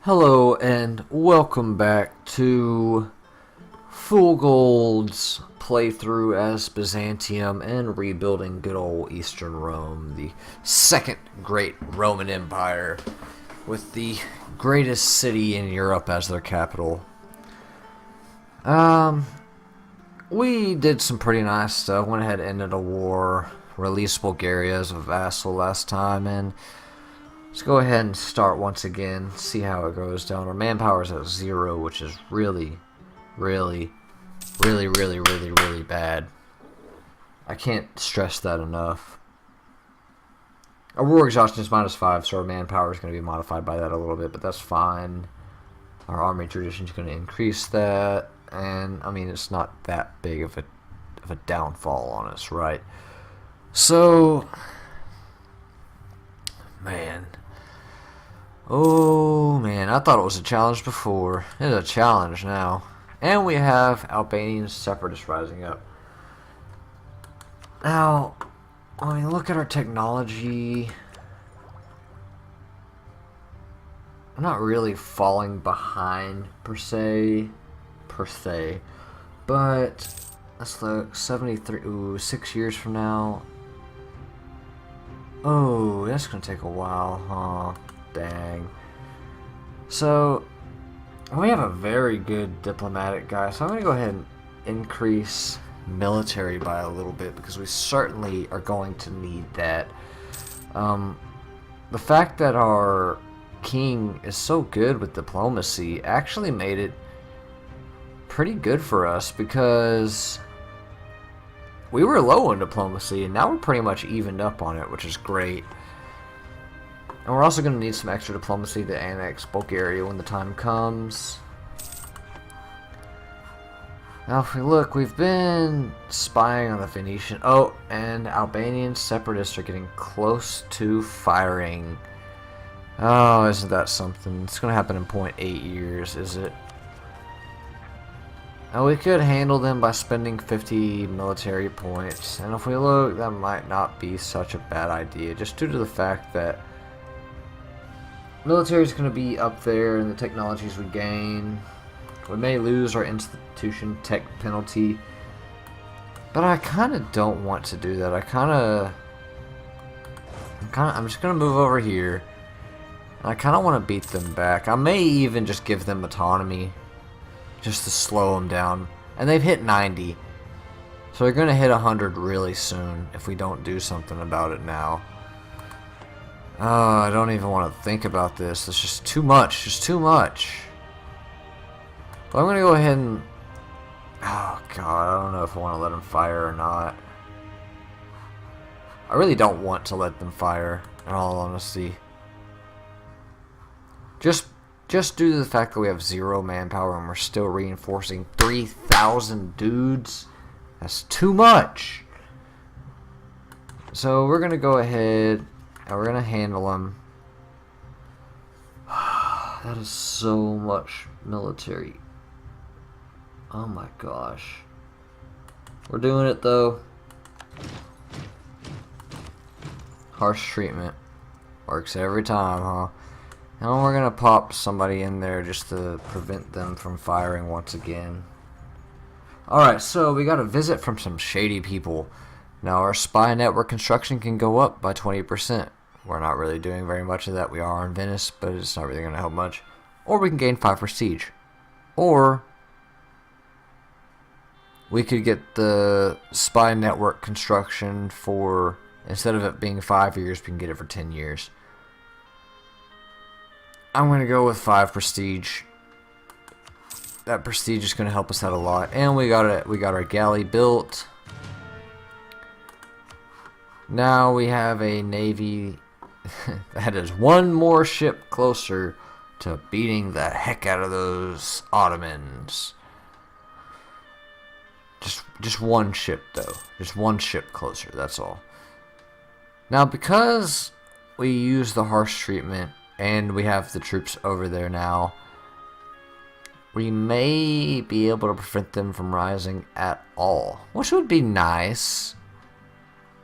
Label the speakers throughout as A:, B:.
A: Hello and welcome back to Full Gold's playthrough as Byzantium and rebuilding good old Eastern Rome, the second great Roman Empire, with the greatest city in Europe as their capital. We did some pretty nice stuff. Went ahead and ended a war, released Bulgaria as a vassal last time, and let's go ahead and start once again, see how it goes down. Our manpower is at 0, which is really bad. I can't stress that enough. Our war exhaustion is -5, so our manpower is going to be modified by that a little bit, but that's fine. Our army tradition is going to increase that, and I mean, it's not that big of a downfall on us, right? So, man. Oh man, I thought it was a challenge before. It's a challenge now. And we have Albanian separatists rising up. Now, I mean, look at our technology. I'm not really falling behind per se. But let's look. 73. Ooh, 6 years from now. Oh, that's gonna take a while, huh? Dang. So, we have a very good diplomatic guy, so I'm going to go ahead and increase military by a little bit, because we certainly are going to need that. The fact that our king is so good with diplomacy actually made it pretty good for us, because we were low in diplomacy, and now we're pretty much evened up on it, which is great. And we're also going to need some extra diplomacy to annex Bulgaria when the time comes. Now if we look, we've been spying on the Phoenician. Oh, and Albanian separatists are getting close to firing. Oh, isn't that something? It's going to happen in 0.8 years, is it? Now we could handle them by spending 50 military points. And if we look, that might not be such a bad idea, just due to the fact that military is going to be up there in the technologies we gain. We may lose our institution tech penalty, but I kind of don't want to do that. I'm just going to move over here. I kind of want to beat them back. I may even just give them autonomy, just to slow them down. And they've hit 90, so they're going to hit 100 really soon if we don't do something about it now. Oh, I don't even want to think about this. It's just too much. Just too much. But I'm going to go ahead and... Oh, God. I don't know if I want to let them fire or not. I really don't want to let them fire, in all honesty. Just due to the fact that we have 0 manpower and we're still reinforcing 3,000 dudes. That's too much. So we're going to go ahead... and we're going to handle them. That is so much military. Oh my gosh. We're doing it though. Harsh treatment. Works every time, huh? And we're going to pop somebody in there just to prevent them from firing once again. Alright, so we got a visit from some shady people. Now our spy network construction can go up by 20%. We're not really doing very much of that. We are in Venice, but it's not really going to help much. Or we can gain 5 prestige. Or we could get the spy network construction for, instead of it being 5 years, we can get it for 10 years. I'm going to go with 5 prestige. That prestige is going to help us out a lot. And we got our galley built. Now we have a navy that is one more ship closer to beating the heck out of those Ottomans. Just one ship though. Just one ship closer, that's all. Now because we use the harsh treatment and we have the troops over there now, we may be able to prevent them from rising at all, which would be nice.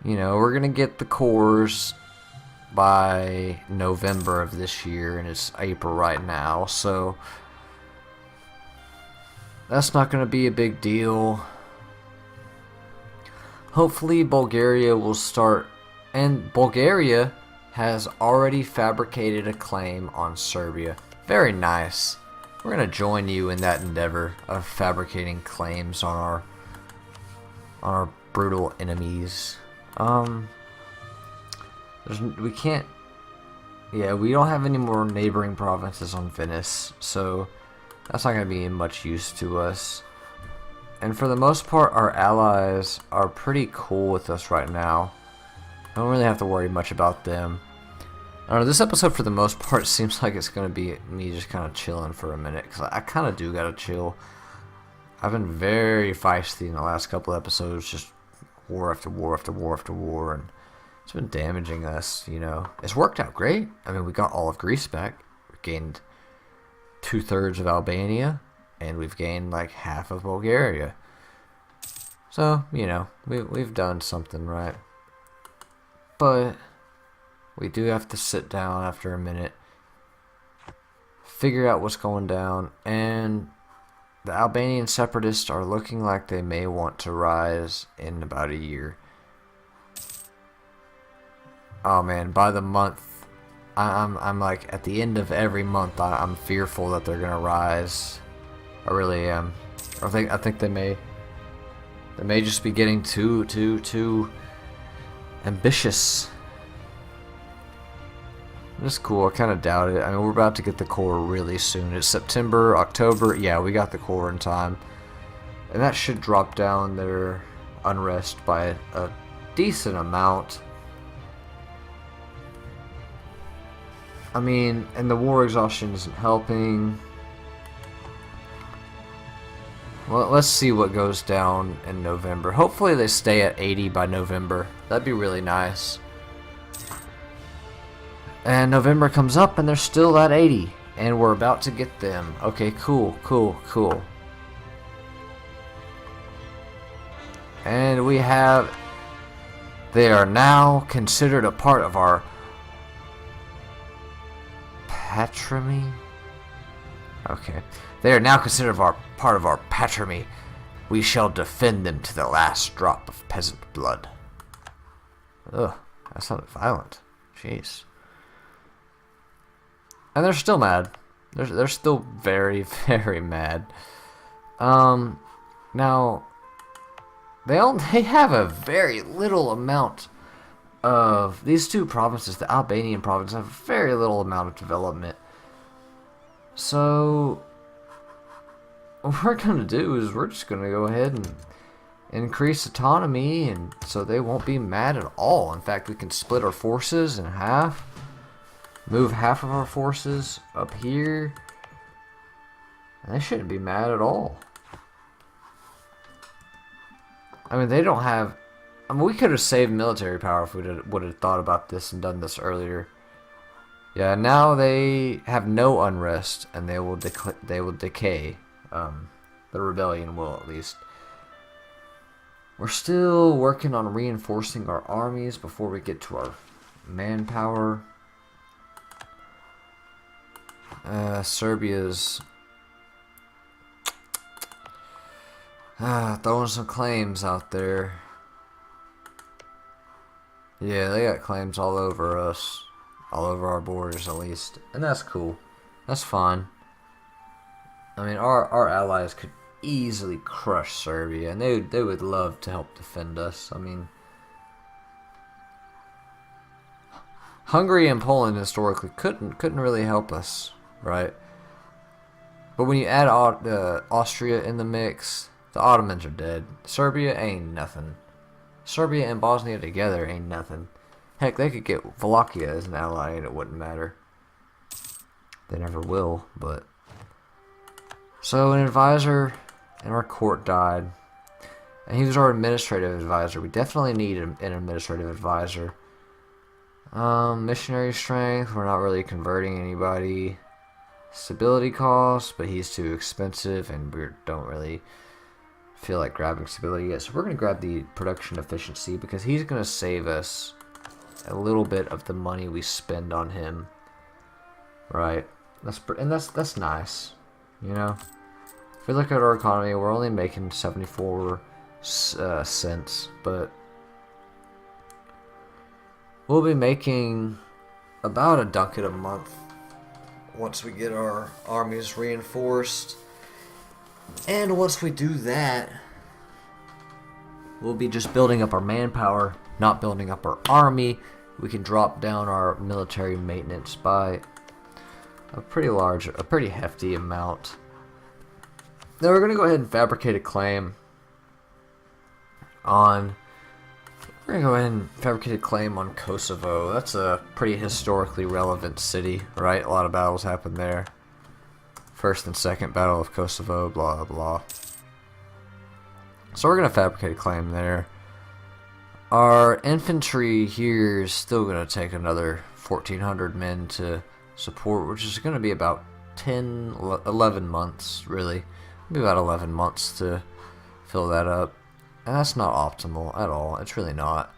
A: You know, we're going to get the cores by November of this year, and it's April right now, so that's not going to be a big deal. Hopefully Bulgaria will start, and Bulgaria has already fabricated a claim on Serbia. Very nice. We're going to join you in that endeavor of fabricating claims on our brutal enemies. We can't. Yeah, we don't have any more neighboring provinces on Venice, so that's not going to be much use to us. And for the most part, our allies are pretty cool with us right now. I don't really have to worry much about them. I don't know, this episode for the most part seems like it's going to be me just kind of chilling for a minute, because I kind of do got to chill. I've been very feisty in the last couple episodes, just war after war after war after war, and it's been damaging us, you know. It's worked out great. I mean, we got all of Greece back. We gained 2/3 of Albania, and we've gained like half of Bulgaria. So, you know, we've done something right. But we do have to sit down after a minute, figure out what's going down, and the Albanian separatists are looking like they may want to rise in about a year. Oh man, by the month, I'm like, at the end of every month, I'm fearful that they're gonna rise. I really am. I think they may just be getting too ambitious. It's cool. I kind of doubt it. I mean, we're about to get the core really soon. It's September, October. Yeah, we got the core in time, and that should drop down their unrest by a decent amount. I mean, and the war exhaustion isn't helping. Well, let's see what goes down in November. Hopefully they stay at 80 by November. That'd be really nice. And November comes up and they're still at 80. And we're about to get them. Okay, cool. And we have... They are now considered a part of our... Patrimony? Okay. They are now considered part of our patrimony. We shall defend them to the last drop of peasant blood. Ugh, that sounded violent. Jeez. And they're still mad. They're still very, very mad. Now they have a very little amount of these two provinces. The Albanian province have very little amount of development. So what we're gonna do is we're just gonna go ahead and increase autonomy, and so they won't be mad at all. In fact, we can split our forces in half. Move half of our forces up here. And they shouldn't be mad at all. I mean, they don't have... I mean, we could have saved military power if we would have thought about this and done this earlier. Yeah, now they have no unrest, and they will decay. The rebellion will, at least. We're still working on reinforcing our armies before we get to our manpower. Serbia's throwing some claims out there. Yeah, they got claims all over us, all over our borders at least, and that's cool. That's fine. I mean, our allies could easily crush Serbia, and they would love to help defend us. I mean, Hungary and Poland historically couldn't really help us. Right, but when you add Austria in the mix, the Ottomans are dead. Serbia ain't nothing. Serbia and Bosnia together ain't nothing. Heck, they could get Wallachia as an ally and it wouldn't matter. They never will, but... So an advisor in our court died, and he was our administrative advisor. We definitely need an administrative advisor. Missionary strength, we're not really converting anybody. Stability costs, but he's too expensive, and we don't really feel like grabbing stability yet. So we're going to grab the production efficiency, because he's going to save us a little bit of the money we spend on him. Right. That's nice. You know? If we look at our economy, we're only making 74 cents, but we'll be making about a ducat a month once we get our armies reinforced. And once we do that, we'll be just building up our manpower, not building up our army. We can drop down our military maintenance by a pretty hefty amount. Now we're going to go ahead and fabricate a claim on Kosovo. That's a pretty historically relevant city, right? A lot of battles happened there. First and Second Battle of Kosovo, blah blah. So we're going to fabricate a claim there. Our infantry here is still going to take another 1,400 men to support, which is going to be about 11 months, really. Maybe about 11 months to fill that up. And that's not optimal at all. It's really not.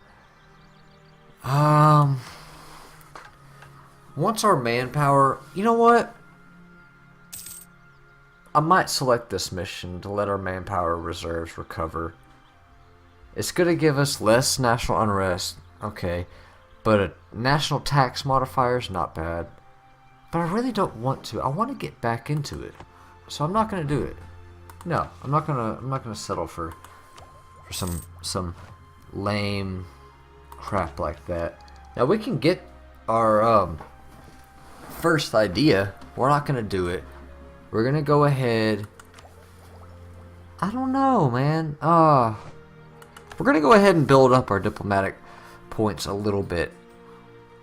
A: Once our manpower... You know what? I might select this mission to let our manpower reserves recover. It's going to give us less national unrest. Okay. But a national tax modifier is not bad. But I really don't want to. I want to get back into it. So I'm not going to do it. No, I'm not gonna settle for some lame crap like that. Now we can get our first idea. We're not gonna do it. We're gonna go ahead. I don't know, man. We're gonna go ahead and build up our diplomatic points a little bit.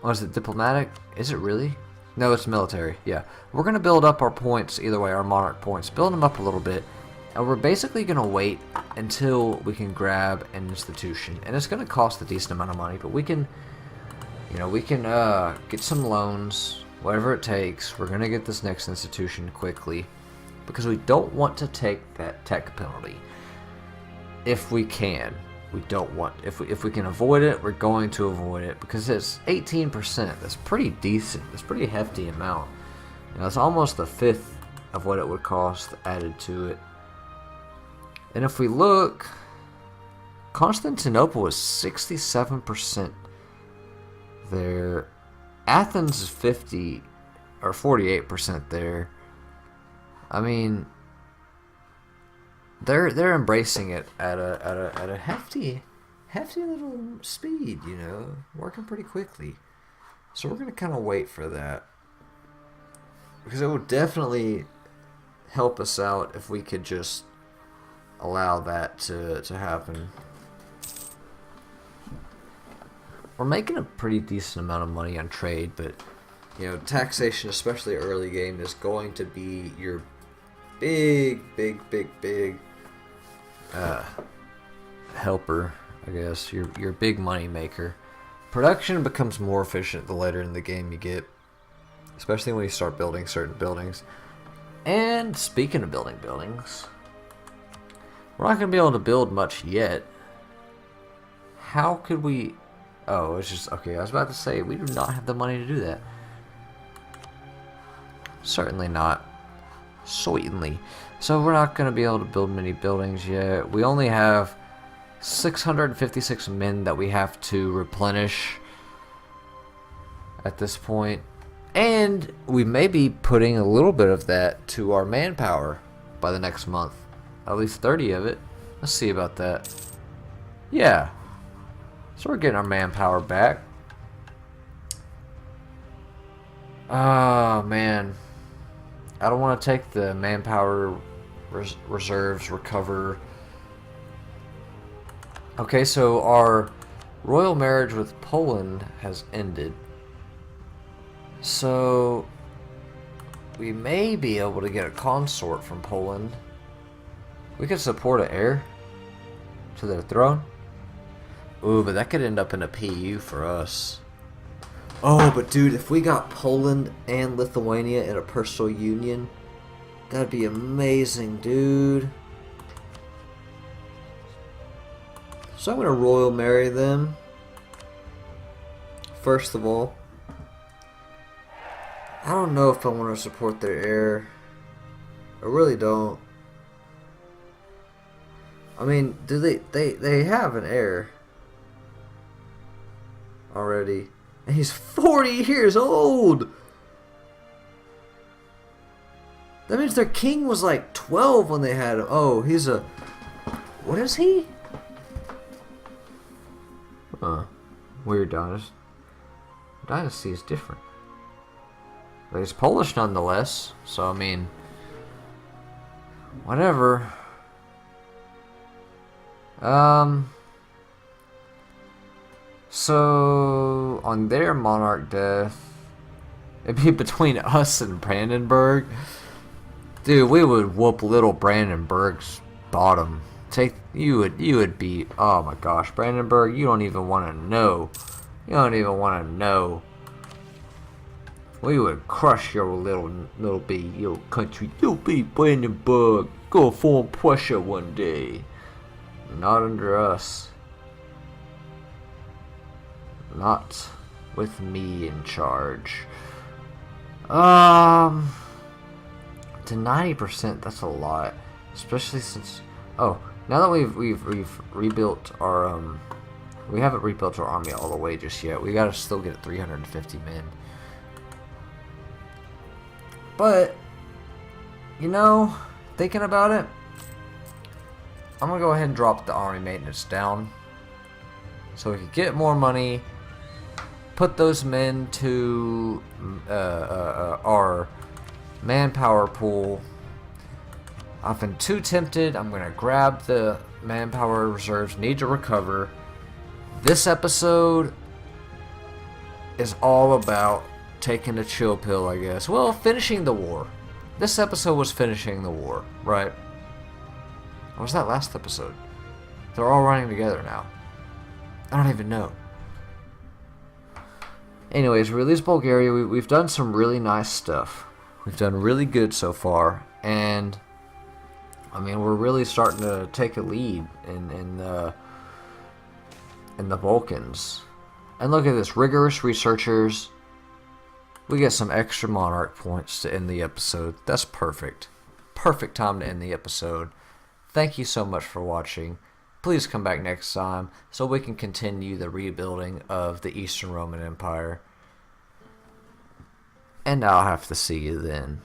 A: Oh, is it diplomatic? Is it really? No, it's military. Yeah, we're gonna build up our points either way. Our monarch points. Build them up a little bit. And we're basically going to wait until we can grab an institution. And it's going to cost a decent amount of money, but we can, get some loans, whatever it takes. We're going to get this next institution quickly because we don't want to take that tech penalty. If we can. We don't want, if we can avoid it, we're going to avoid it because it's 18%. That's pretty decent. That's a pretty hefty amount. It's almost a fifth of what it would cost added to it. And if we look, Constantinople is 67% there. Athens is 50 or 48% there. I mean, they're embracing it at a hefty little speed, working pretty quickly. So we're gonna kind of wait for that because it would definitely help us out if we could just allow that to happen. We're making a pretty decent amount of money on trade, but taxation, especially early game, is going to be your big helper, I guess. Your big money maker. Production becomes more efficient the later in the game you get, especially when you start building certain buildings. And speaking of building buildings, we're not going to be able to build much yet. How could we... Oh, it's just... Okay, I was about to say, we do not have the money to do that. Certainly not. Certainly. So we're not going to be able to build many buildings yet. We only have 656 men that we have to replenish at this point. And we may be putting a little bit of that to our manpower by the next month. At least 30 of it. Let's see about that. Yeah. So we're getting our manpower back. Oh, man. I don't want to take the manpower reserves recover. Okay, so our royal marriage with Poland has ended. So we may be able to get a consort from Poland. We could support an heir to their throne. Ooh, but that could end up in a PU for us. Oh, but dude, if we got Poland and Lithuania in a personal union, that'd be amazing, dude. So I'm gonna royal marry them. first of all. I don't know if I want to support their heir. I really don't. I mean, do they have an heir already? And he's 40 years old! That means their king was like 12 when they had him. Oh, he's a... What is he? Weird dynasty. Dynasty is different. But he's Polish nonetheless, so I mean... Whatever. So... On their monarch death... It'd be between us and Brandenburg. Dude, we would whoop little Brandenburg's bottom. You would be, oh my gosh, Brandenburg, you don't even want to know. You don't even want to know. We would crush your little big your country. You'll be Brandenburg. Go form Prussia one day. Not under us. Not with me in charge. To 90%, that's a lot, especially since. Oh, now that we've rebuilt our we haven't rebuilt our army all the way just yet. We gotta still get 350 men. But you know, thinking about it, I'm gonna go ahead and drop the army maintenance down, so we can get more money. Put those men to our manpower pool. I've been too tempted. I'm gonna grab the manpower reserves. Need to recover. This episode is all about taking a chill pill, I guess. Well, finishing the war. This episode was finishing the war, right? Or was that last episode? They're all running together now. I don't even know. Anyways, we released Bulgaria. We've done some really nice stuff. We've done really good so far, and I mean, we're really starting to take a lead in the Balkans. And look at this, rigorous researchers. We get some extra monarch points to end the episode. That's perfect. Perfect time to end the episode. Thank you so much for watching. Please come back next time so we can continue the rebuilding of the Eastern Roman Empire. And I'll have to see you then.